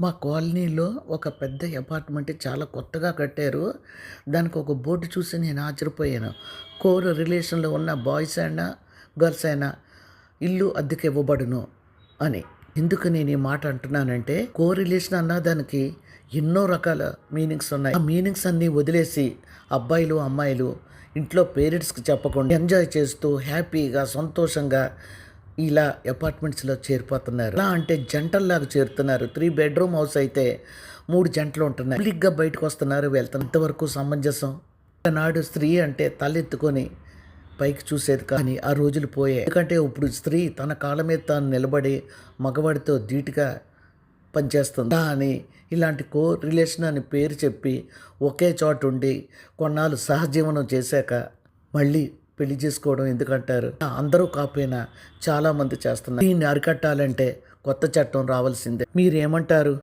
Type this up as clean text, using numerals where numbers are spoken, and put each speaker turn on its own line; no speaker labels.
మా కాలనీలో ఒక పెద్ద అపార్ట్మెంట్ చాలా కొత్తగా కట్టారు. దానికి ఒక బోర్డు చూసి నేను ఆశ్చర్యపోయాను. కోర్ రిలేషన్‌లో ఉన్న బాయ్స్ అయినా, గర్ల్స్ అయినా ఇల్లు అద్దెకు ఇవ్వబడును అని. ఎందుకు నేను ఈ మాట అంటున్నానంటే, కోరిలేషన్ అన్న దానికి ఎన్నో రకాల మీనింగ్స్ ఉన్నాయి. ఆ మీనింగ్స్ అన్నీ వదిలేసి అబ్బాయిలు, అమ్మాయిలు ఇంట్లో పేరెంట్స్‌కి చెప్పకుండా ఎంజాయ్ చేస్తూ హ్యాపీగా, సంతోషంగా ఇలా అపార్ట్మెంట్స్‌లో చేరిపోతున్నారు. ఎలా అంటే జంటల్లాగా చేరుతున్నారు. 3 బెడ్‌రూమ్ హౌస్ అయితే 3 జంటలు ఉంటున్నాయి. పబ్లిక్‌గా బయటకొస్తున్నారు, వెళ్తున్నారు. ఇంతవరకు సమంజసం. నాడు స్త్రీ అంటే తలెత్తుకొని పైకి చూసేది కానీ ఆ రోజులు పోయాయి. ఎందుకంటే ఇప్పుడు స్త్రీ తన కాళ్ళ మీద తాను నిలబడి మగవాడితో ధీటుగా పనిచేస్తుంది. కానీ ఇలాంటి కో రిలేషన్ అని పేరు చెప్పి ఒకే చోట ఉండి కొన్నాళ్ళు సహజీవనం చేశాక మళ్ళీ పెళ్లి చేసుకోవడం ఎందుకంటారు? అందరూ కాకపోయినా చాలామంది చేస్తున్నారు. దీన్ని అరికట్టాలంటే కొత్త చట్టం రావాల్సిందే. మీరేమంటారు?